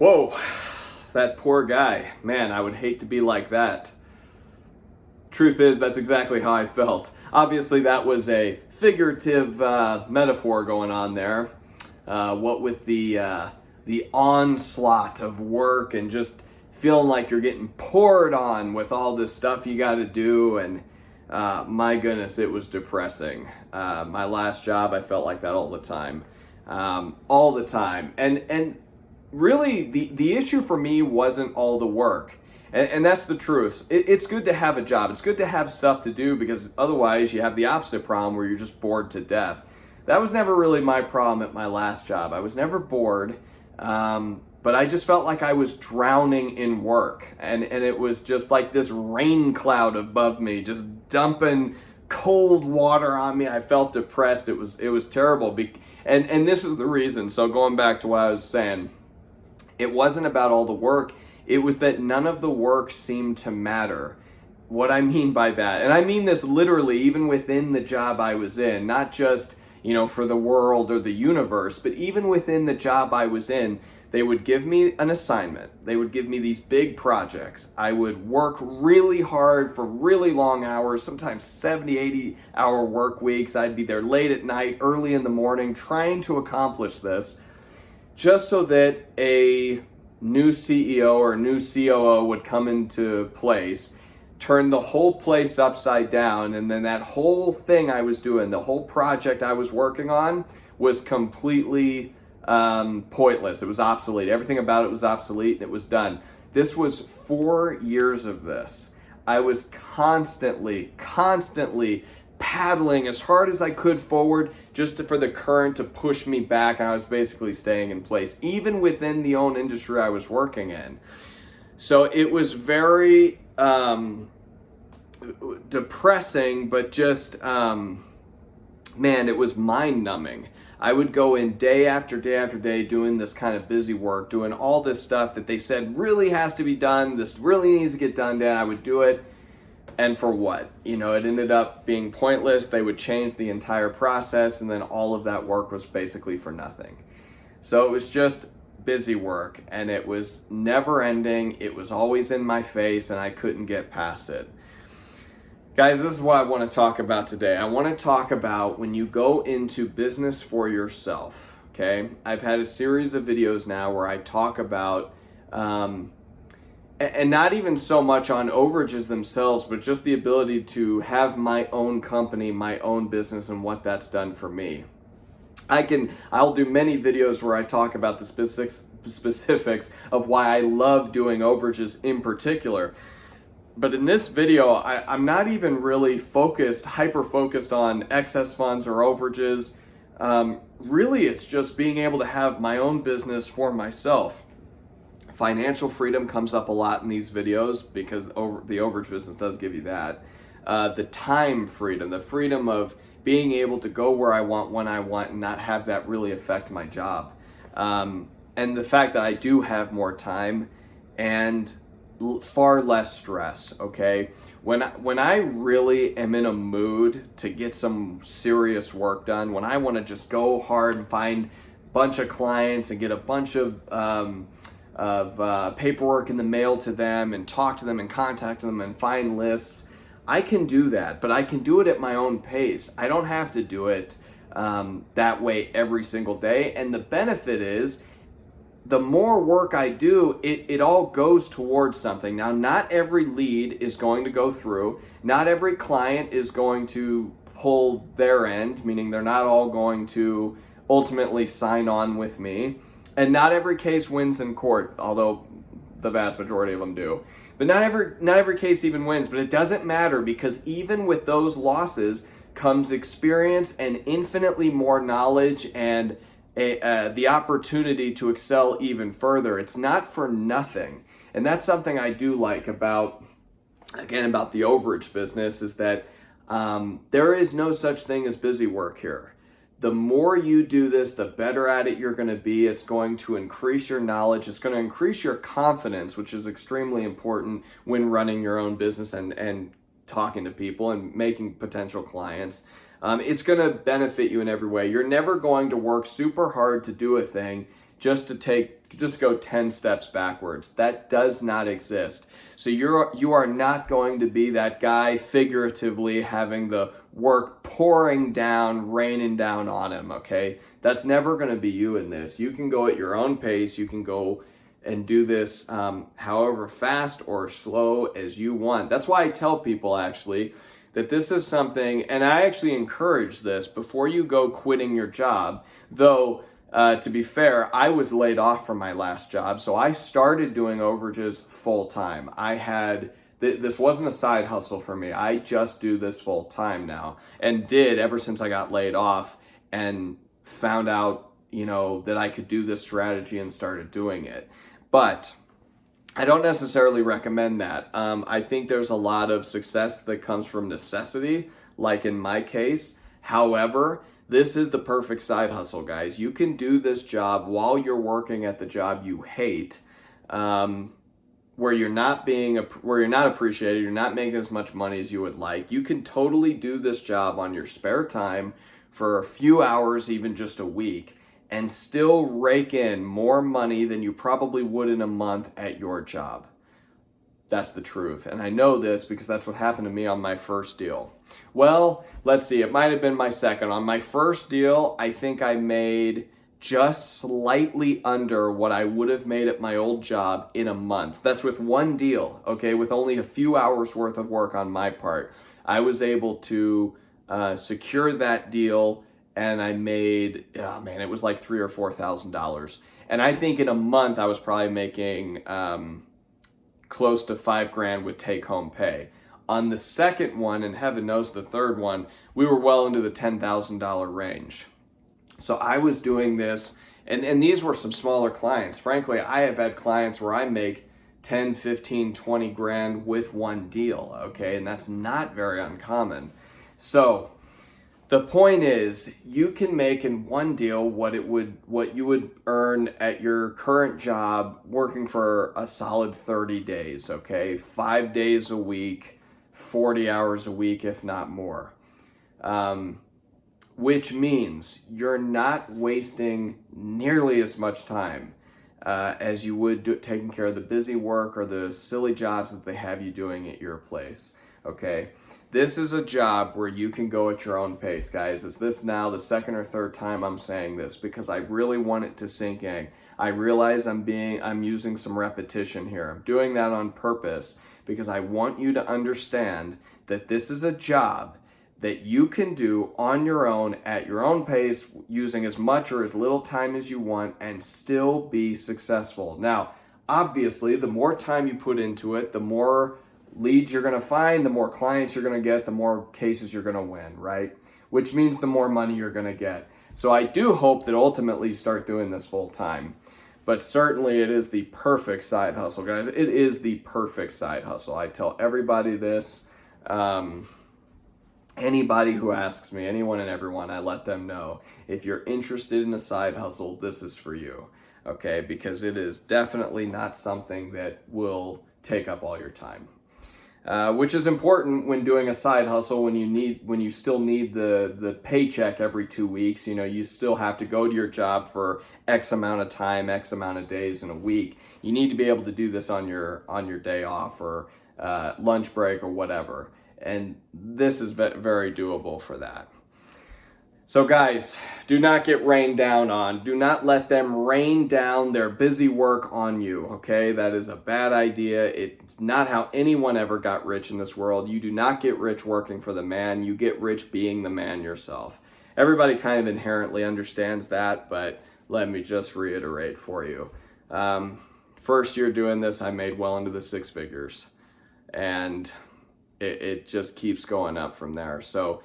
Whoa, that poor guy. Man, I would hate to be like that. Truth is, that's exactly how I felt. Obviously, that was a figurative metaphor going on there. What with the onslaught of work and just feeling like you're getting poured on with all this stuff you got to do, and my goodness, it was depressing. My last job, I felt like that all the time, all the time, and really, the issue for me wasn't all the work. And that's the truth. It's good to have a job. It's good to have stuff to do, because otherwise you have the opposite problem where you're just bored to death. That was never really my problem at my last job. I was never bored, but I just felt like I was drowning in work. And it was just like this rain cloud above me, just dumping cold water on me. I felt depressed. It was terrible. And this is the reason. So going back to what I was saying, it wasn't about all the work. It was that none of the work seemed to matter. What I mean by that, and I mean this literally even within the job I was in, not just, for the world or the universe, but even within the job I was in, they would give me an assignment. They would give me these big projects. I would work really hard for really long hours, sometimes 70, 80-hour work weeks. I'd be there late at night, early in the morning, trying to accomplish this, just so that a new CEO or new COO would come into place, turn the whole place upside down, and then that whole thing I was doing, the whole project I was working on, was completely pointless. It was obsolete. Everything about it was obsolete, and it was done. This was 4 years of this. I was constantly paddling as hard as I could forward just for the current to push me back, and I was basically staying in place, even within the own industry I was working in. So it was very depressing, but just, man, it was mind-numbing. I would go in day after day after day doing this kind of busy work, doing all this stuff that they said really has to be done, this really needs to get done, Dan. I would do it. And for what? It ended up being pointless. They would change the entire process, and then all of that work was basically for nothing. So it was just busy work, and it was never ending. It was always in my face, and I couldn't get past it. Guys, this is what I want to talk about today. I want to talk about when you go into business for yourself, okay? I've had a series of videos now where I talk about and not even so much on overages themselves, but just the ability to have my own company, my own business, and what that's done for me. I'll do many videos where I talk about the specifics of why I love doing overages in particular. But in this video, I'm not even really hyper-focused on excess funds or overages. Really, it's just being able to have my own business for myself. Financial freedom comes up a lot in these videos because the overage business does give you that. The time freedom, the freedom of being able to go where I want, when I want, and not have that really affect my job. And the fact that I do have more time and far less stress, okay? When I really am in a mood to get some serious work done, when I want to just go hard and find a bunch of clients and get a bunch of paperwork in the mail to them and talk to them and contact them and find lists, I can do that, but I can do it at my own pace. I don't have to do it that way every single day. And the benefit is, the more work I do, it all goes towards something. Now, not every lead is going to go through. Not every client is going to pull their end, meaning they're not all going to ultimately sign on with me. And not every case wins in court, although the vast majority of them do. But not every case even wins, but it doesn't matter, because even with those losses comes experience and infinitely more knowledge and the opportunity to excel even further. It's not for nothing. And that's something I do like about the overage business, is that there is no such thing as busy work here. The more you do this, the better at it you're going to be. It's going to increase your knowledge. It's going to increase your confidence, which is extremely important when running your own business and talking to people and making potential clients. It's going to benefit you in every way. You're never going to work super hard to do a thing just go 10 steps backwards. That does not exist. So you are not going to be that guy figuratively having the work pouring down, raining down on him, okay? That's never going to be you in this. You can go at your own pace. You can go and do this however fast or slow as you want. That's why I tell people actually that this is something, and I actually encourage this before you go quitting your job, though to be fair, I was laid off from my last job, so I started doing overages full time. This wasn't a side hustle for me. I just do this full time now, and did ever since I got laid off and found out, that I could do this strategy and started doing it. But I don't necessarily recommend that. I think there's a lot of success that comes from necessity, like in my case. However, this is the perfect side hustle, guys. You can do this job while you're working at the job you hate, where you're not appreciated, you're not making as much money as you would like. You can totally do this job on your spare time for a few hours, even just a week, and still rake in more money than you probably would in a month at your job. That's the truth. And I know this because that's what happened to me on my first deal. Well, let's see, it might have been my second. On my first deal, I think I made just slightly under what I would have made at my old job in a month. That's with one deal, okay, with only a few hours worth of work on my part. I was able to secure that deal, and I made, it was like $3,000 or $4,000. And I think in a month I was probably making close to $5,000 with take-home pay. On the second one, and heaven knows the third one, we were well into the $10,000 range. So I was doing this, and these were some smaller clients. Frankly, I have had clients where I make 10, 15, 20 grand with one deal, okay? And that's not very uncommon. So the point is, you can make in one deal what you would earn at your current job working for a solid 30 days, okay? 5 days a week, 40 hours a week, if not more. Which means you're not wasting nearly as much time as you would taking care of the busy work or the silly jobs that they have you doing at your place, okay? This is a job where you can go at your own pace, guys. Is this now the second or third time I'm saying this because I really want it to sink in. I realize I'm using some repetition here. I'm doing that on purpose because I want you to understand that this is a job that you can do on your own at your own pace using as much or as little time as you want and still be successful. Now, obviously, the more time you put into it, the more leads you're going to find, the more clients you're going to get, the more cases you're going to win, right? Which means the more money you're going to get. So I do hope that ultimately you start doing this full time. But certainly it is the perfect side hustle, guys. It is the perfect side hustle. I tell everybody this. Anybody who asks me, anyone and everyone, I let them know. If you're interested in a side hustle, this is for you, okay? Because it is definitely not something that will take up all your time. Which is important when doing a side hustle, when you still need the paycheck every 2 weeks. You still have to go to your job for X amount of time, X amount of days in a week. You need to be able to do this on your day off or lunch break or whatever. And this is very doable for that. So guys, do not get rained down on. Do not let them rain down their busy work on you, okay? That is a bad idea. It's not how anyone ever got rich in this world. You do not get rich working for the man. You get rich being the man yourself. Everybody kind of inherently understands that, but let me just reiterate for you. First year doing this, I made well into the six figures. And it just keeps going up from there. So,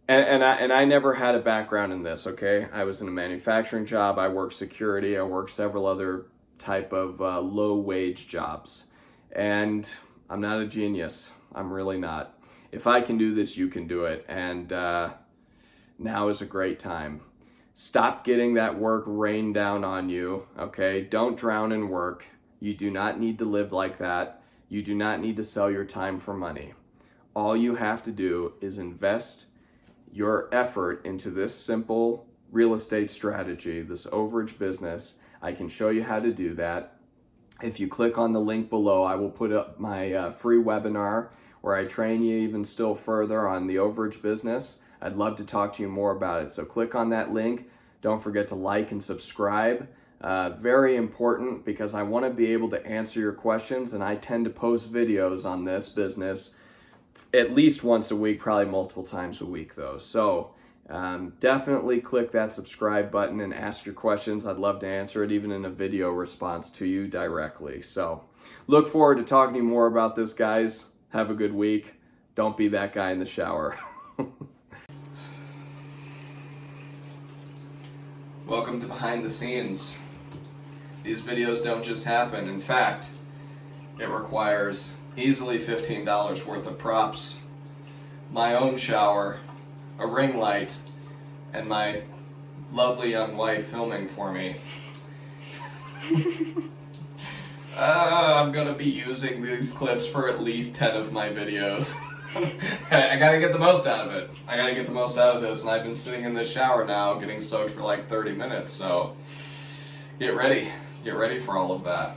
and I never had a background in this, okay? I was in a manufacturing job. I worked security. I worked several other type of low-wage jobs. And I'm not a genius. I'm really not. If I can do this, you can do it. And now is a great time. Stop getting that work rained down on you, okay? Don't drown in work. You do not need to live like that. You do not need to sell your time for money. All you have to do is invest your effort into this simple real estate strategy, this overage business. I can show you how to do that. If you click on the link below, I will put up my free webinar where I train you even still further on the overage business. I'd love to talk to you more about it. So click on that link. Don't forget to like and subscribe. Very important, because I want to be able to answer your questions, and I tend to post videos on this business at least once a week, probably multiple times a week though. So definitely click that subscribe button and ask your questions. I'd love to answer it, even in a video response to you directly. So look forward to talking to you more about this, guys. Have a good week. Don't be that guy in the shower. Welcome to Behind the Scenes. These videos don't just happen. In fact, it requires easily $15 worth of props, my own shower, a ring light, and my lovely young wife filming for me. I'm gonna be using these clips for at least 10 of my videos. I gotta get the most out of it. I gotta get the most out of this, and I've been sitting in this shower now getting soaked for like 30 minutes, so get ready for all of that.